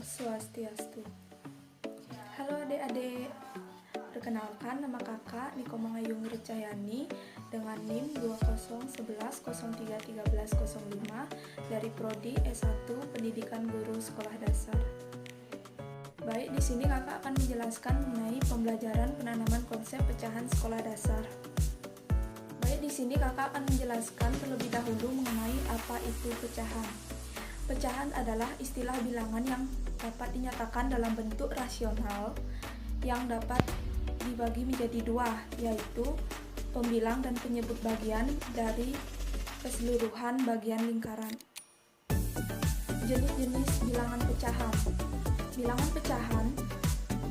Swastiastu. Halo adik-adik, perkenalkan nama kakak Niko Mangayung Ricayani dengan NIM 2011031305 dari Prodi S1 Pendidikan Guru Sekolah Dasar. Baik, di sini kakak akan menjelaskan mengenai pembelajaran penanaman konsep pecahan sekolah dasar. Baik, di sini kakak akan menjelaskan terlebih dahulu mengenai apa itu pecahan. Pecahan adalah istilah bilangan yang dapat dinyatakan dalam bentuk rasional yang dapat dibagi menjadi dua, yaitu pembilang dan penyebut bagian dari keseluruhan bagian lingkaran. Jenis-jenis bilangan pecahan. Bilangan pecahan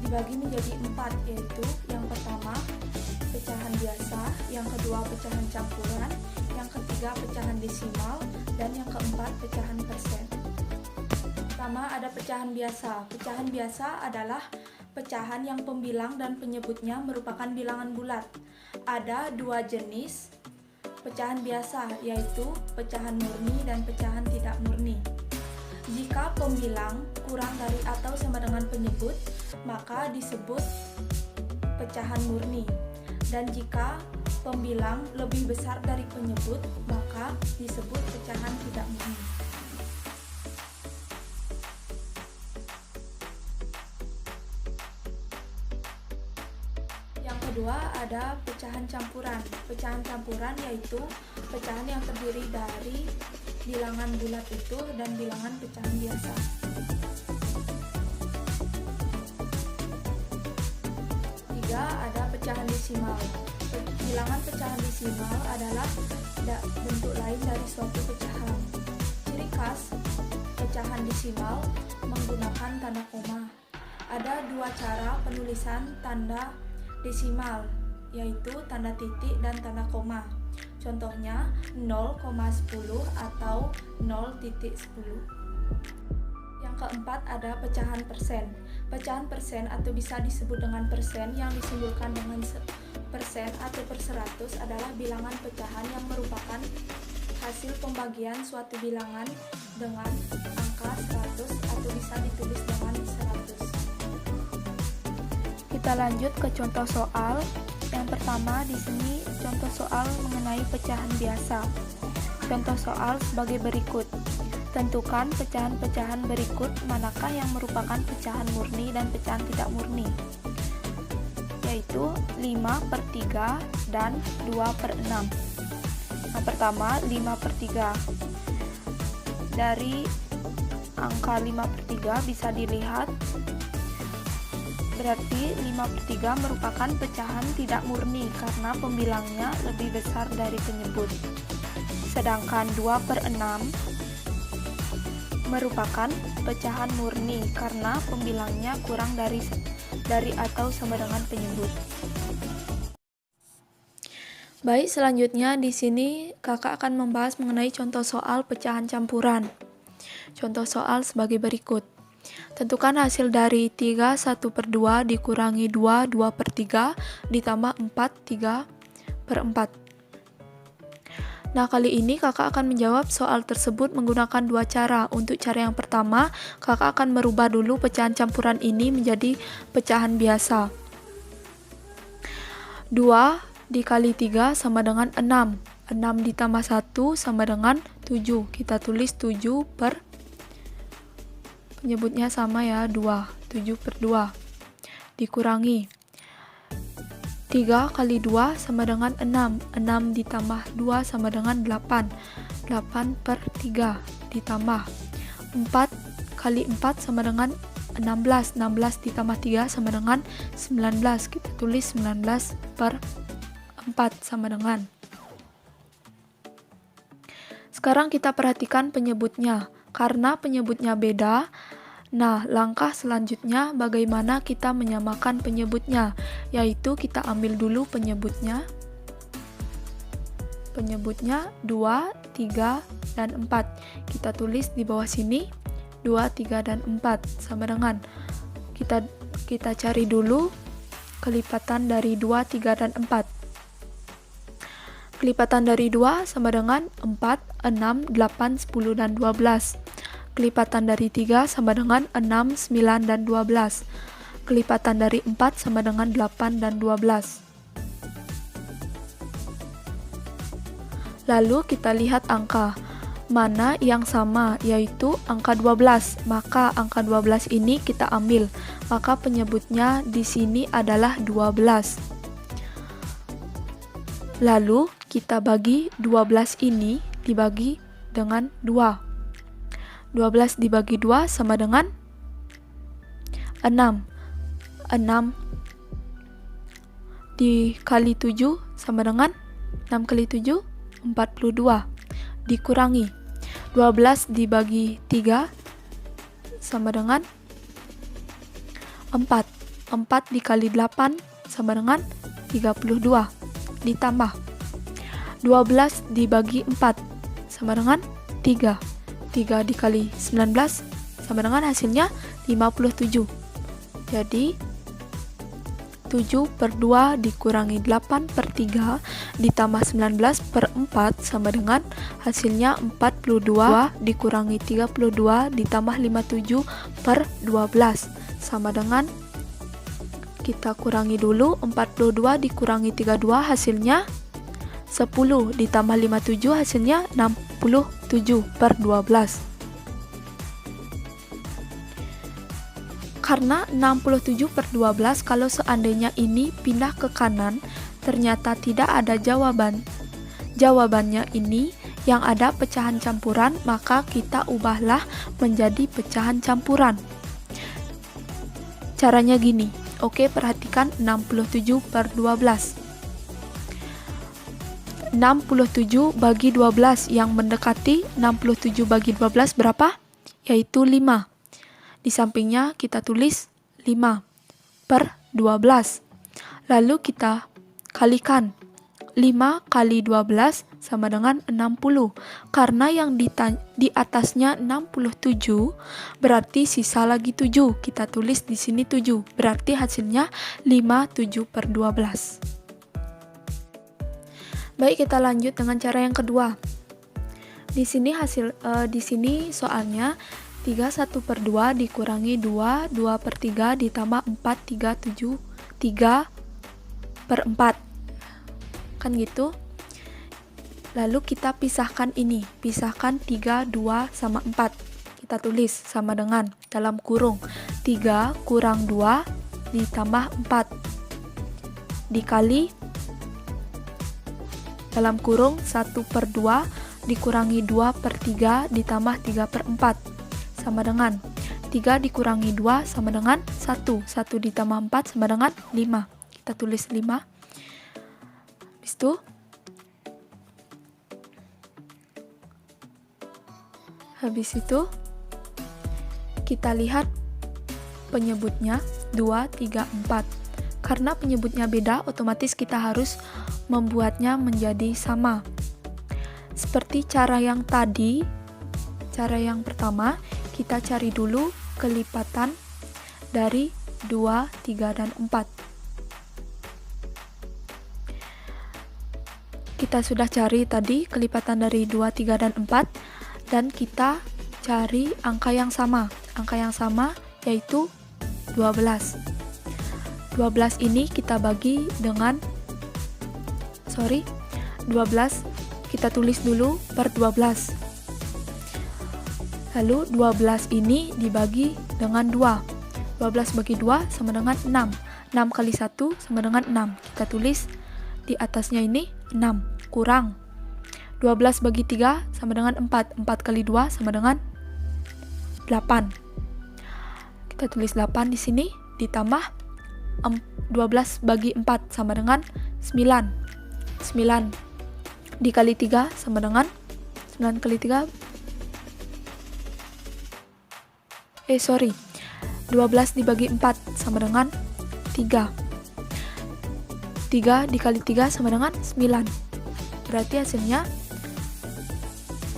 dibagi menjadi 4, yaitu yang pertama pecahan biasa, yang kedua pecahan campuran, yang ketiga pecahan desimal, dan yang keempat pecahan persen. Pertama ada pecahan biasa. Pecahan biasa adalah pecahan yang pembilang dan penyebutnya merupakan bilangan bulat. Ada dua jenis pecahan biasa, yaitu pecahan murni dan pecahan tidak murni. Jika pembilang kurang dari atau sama dengan penyebut, maka disebut pecahan murni. Dan jika pembilang lebih besar dari penyebut, maka disebut pecahan tidak murni. Yang kedua ada pecahan campuran. Pecahan campuran yaitu pecahan yang terdiri dari bilangan bulat itu dan bilangan pecahan biasa. Tiga ada pecahan desimal. Bilangan pecahan desimal adalah bentuk lain dari suatu pecahan. Ciri khas pecahan desimal menggunakan tanda koma. Ada dua cara penulisan tanda desimal, yaitu tanda titik dan tanda koma. Contohnya 0,10 atau 0,10. Yang keempat ada pecahan persen. Pecahan persen atau bisa disebut dengan persen yang disimbolkan dengan persen atau per 100 adalah bilangan pecahan yang merupakan hasil pembagian suatu bilangan dengan angka 100 atau bisa ditulis dengan 100. Kita lanjut ke contoh soal. Yang pertama di sini contoh soal mengenai pecahan biasa. Contoh soal sebagai berikut. Tentukan pecahan-pecahan berikut manakah yang merupakan pecahan murni dan pecahan tidak murni, yaitu 5/3 dan 2/6. Yang pertama 5/3. Dari angka 5/3 bisa dilihat berarti 5/3 merupakan pecahan tidak murni karena pembilangnya lebih besar dari penyebut. Sedangkan 2/6 merupakan pecahan murni karena pembilangnya kurang dari atau sama dengan penyebut. Baik, selanjutnya di sini kakak akan membahas mengenai contoh soal pecahan campuran. Contoh soal sebagai berikut. Tentukan hasil dari 3 1/2 dikurangi 2 2/3 ditambah 4 3/4. Nah, kali ini kakak akan menjawab soal tersebut menggunakan dua cara. Untuk cara yang pertama, kakak akan merubah dulu pecahan campuran ini menjadi pecahan biasa. 2 dikali 3 sama dengan 6. 6 ditambah 1 sama dengan 7. Kita tulis 7 per penyebutnya sama ya, 2. 7/2 dikurangi 3 kali 2 sama dengan 6. 6 ditambah 2 sama dengan 8. 8/3 ditambah 4 kali 4 sama dengan 16. 16 ditambah 3 sama dengan 19. Kita tulis 19/4 sama dengan. Sekarang kita perhatikan penyebutnya. Karena penyebutnya beda, nah, langkah selanjutnya bagaimana kita menyamakan penyebutnya, yaitu kita ambil dulu penyebutnya. Penyebutnya 2, 3, dan 4. Kita tulis di bawah sini 2, 3, dan 4 sama dengan. Kita cari dulu kelipatan dari 2, 3, dan 4. Kelipatan dari 2 sama dengan 4, 6, 8, 10, dan 12. Kelipatan dari 3 sama dengan 6, 9, dan 12. Kelipatan dari 4 sama dengan 8 dan 12. Lalu kita lihat angka. Mana yang sama, yaitu angka 12. Maka angka 12 ini kita ambil. Maka penyebutnya di sini adalah 12. Lalu kita bagi 12 ini dibagi dengan 2. 12 dibagi 2 sama dengan 6. 6 dikali 7 sama dengan 6 kali 7, 42. Dikurangi 12 dibagi 3 sama dengan 4. 4 dikali 8 sama dengan 32. Ditambah 12 dibagi 4 sama dengan 3. 3 dikali 19 sama dengan hasilnya 57. Jadi 7 per 2 dikurangi 8 per 3 ditambah 19 per 4 sama dengan hasilnya 42 dikurangi 32 ditambah 57 per 12 sama dengan, kita kurangi dulu, 42 dikurangi 32 hasilnya 10 ditambah 57 hasilnya 67 per 12. Karena 67 per 12 kalau seandainya ini pindah ke kanan ternyata tidak ada jawabannya ini yang ada pecahan campuran, maka kita ubahlah menjadi pecahan campuran. Caranya gini. Oke, perhatikan 67 per 12. 67 bagi 12 yang mendekati 67 bagi 12 berapa? Yaitu 5. Di sampingnya kita tulis 5 per 12. Lalu kita kalikan. 5 kali 12 sama dengan 60. Karena yang di atasnya 67, berarti sisa lagi 7. Kita tulis di sini 7. Berarti hasilnya 57 per 12. Baik, kita lanjut dengan cara yang kedua. Di sini soalnya 31 per 2 dikurangi 2 per 3 ditambah 4, 3 per 4. Kan gitu. Lalu kita pisahkan ini. Pisahkan 3, 2, sama 4. Kita tulis sama dengan dalam kurung 3 kurang 2 ditambah 4. Dikali dalam kurung 1 per 2 dikurangi 2 per 3 ditambah 3 per 4. Sama dengan 3 dikurangi 2 sama dengan 1. 1 ditambah 4 sama dengan 5. Kita tulis 5. Habis itu kita lihat penyebutnya 2, 3, 4. Karena penyebutnya beda, otomatis kita harus membuatnya menjadi sama. Seperti cara yang tadi, cara yang pertama, kita cari dulu kelipatan dari 2, 3, dan 4. Kita sudah cari tadi kelipatan dari 2, 3, dan 4, dan kita cari angka yang sama. Angka yang sama yaitu 12. 12 ini kita bagi dengan 12 kita tulis dulu per 12. Lalu 12 ini dibagi dengan 2. 12 bagi 2 sama dengan 6. 6 kali 1 sama dengan 6. Kita tulis di atasnya ini 6 kurang 12 bagi 3 sama dengan 4. 4 kali 2 sama dengan 8. Kita tulis 8 di sini ditambah 12 bagi 4 sama dengan 9. 9 dikali 3 sama dengan 9 kali 3 12 dibagi 4 sama dengan 3. 3 dikali 3 sama dengan 9. Berarti hasilnya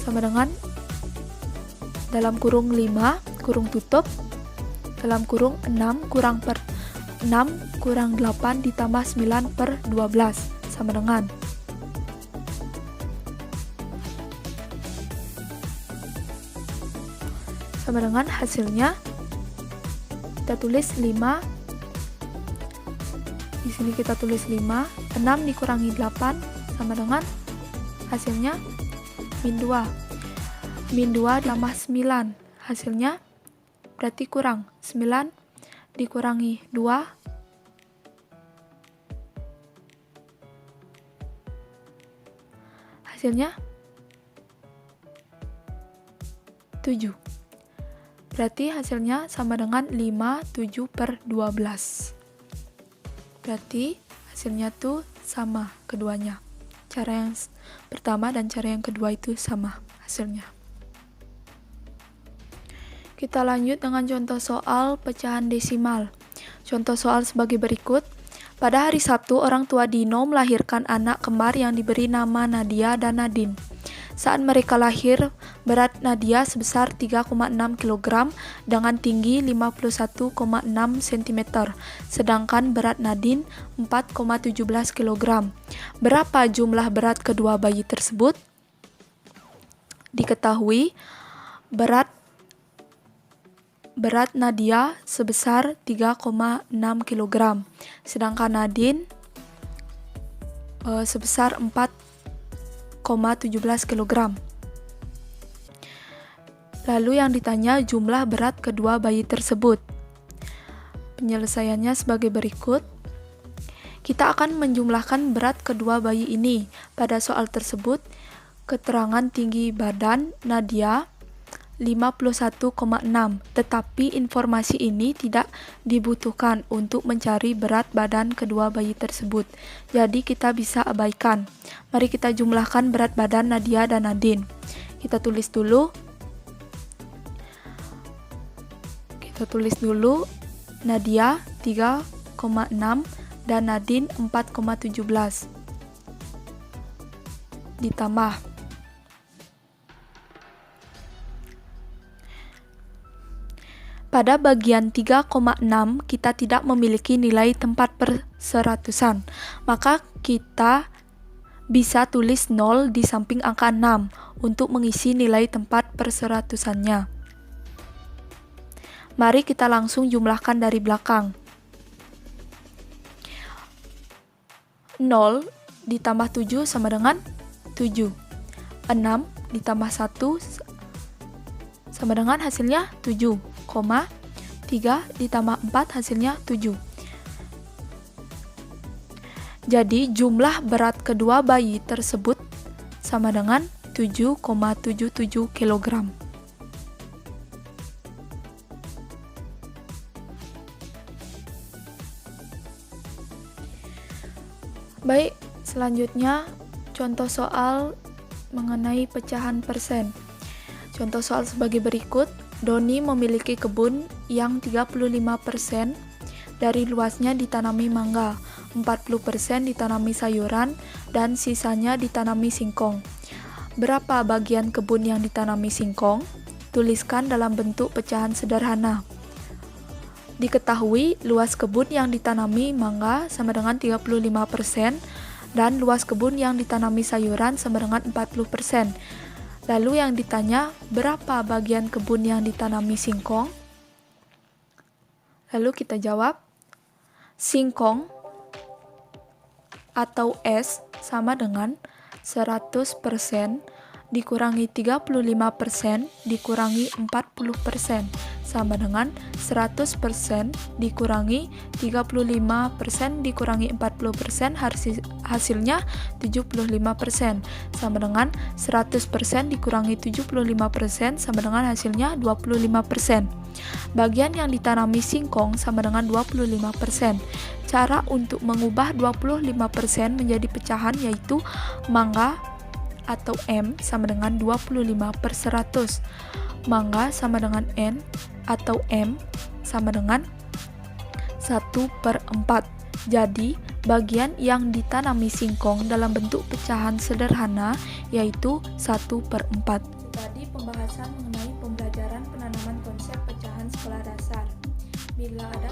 sama dengan dalam kurung 5 kurung tutup dalam kurung 6 kurang 8 ditambah 9 per 12 sama dengan 9 sama dengan hasilnya kita tulis 5. Di sini kita tulis 5. 6 dikurangi 8 sama dengan hasilnya min 2. Min 2 ditambah 9. Hasilnya berarti kurang. 9 dikurangi 2. Hasilnya 7. Berarti hasilnya sama dengan 5/7/12. Berarti hasilnya tuh sama keduanya. Cara yang pertama dan cara yang kedua itu sama hasilnya. Kita lanjut dengan contoh soal pecahan desimal. Contoh soal sebagai berikut. Pada hari Sabtu, orang tua Dino melahirkan anak kembar yang diberi nama Nadia dan Nadine. Saat mereka lahir, berat Nadia sebesar 3,6 kg dengan tinggi 51,6 cm, sedangkan berat Nadine 4,17 kg. Berapa jumlah berat kedua bayi tersebut? Diketahui berat Nadia sebesar 3,6 kg, sedangkan Nadine sebesar 4,17 kg. Lalu yang ditanya jumlah berat kedua bayi tersebut. Penyelesaiannya sebagai berikut. Kita akan menjumlahkan berat kedua bayi ini. Pada soal tersebut, keterangan tinggi badan Nadia 51,6, tetapi informasi ini tidak dibutuhkan untuk mencari berat badan kedua bayi tersebut. Jadi kita bisa abaikan. Mari kita jumlahkan berat badan Nadia dan Nadine. Kita tulis dulu. Nadia 3,6 dan Nadine 4,17. Ditambah pada bagian 3,6 kita tidak memiliki nilai tempat perseratusan, maka kita bisa tulis 0 di samping angka 6 untuk mengisi nilai tempat perseratusannya. Mari kita langsung jumlahkan dari belakang. 0 ditambah 7 sama dengan 7. 6 ditambah 1 sama dengan hasilnya 7. 3 ditambah 4 hasilnya 7. Jadi jumlah berat kedua bayi tersebut sama dengan 7,77 kg. Baik, selanjutnya contoh soal mengenai pecahan persen. Contoh soal sebagai berikut. Doni memiliki kebun yang 35% dari luasnya ditanami mangga, 40% ditanami sayuran, dan sisanya ditanami singkong. Berapa bagian kebun yang ditanami singkong? Tuliskan dalam bentuk pecahan sederhana. Diketahui luas kebun yang ditanami mangga sama dengan 35% dan luas kebun yang ditanami sayuran sama dengan 40%. Lalu yang ditanya, berapa bagian kebun yang ditanami singkong? Lalu kita jawab, singkong atau S sama dengan 100% dikurangi 35% dikurangi 40% sama dengan 100% dikurangi 35% dikurangi 40% hasilnya 75% sama dengan 100% dikurangi 75% sama dengan hasilnya 25%. Bagian yang ditanami singkong sama dengan 25%. Cara untuk mengubah 25% menjadi pecahan yaitu mangga atau M sama dengan 25/100. Mangga sama dengan N atau M sama dengan 1/4. Jadi, bagian yang ditanami singkong dalam bentuk pecahan sederhana yaitu 1/4. Tadi pembahasan mengenai pembelajaran penanaman konsep pecahan skala dasar. Bila ada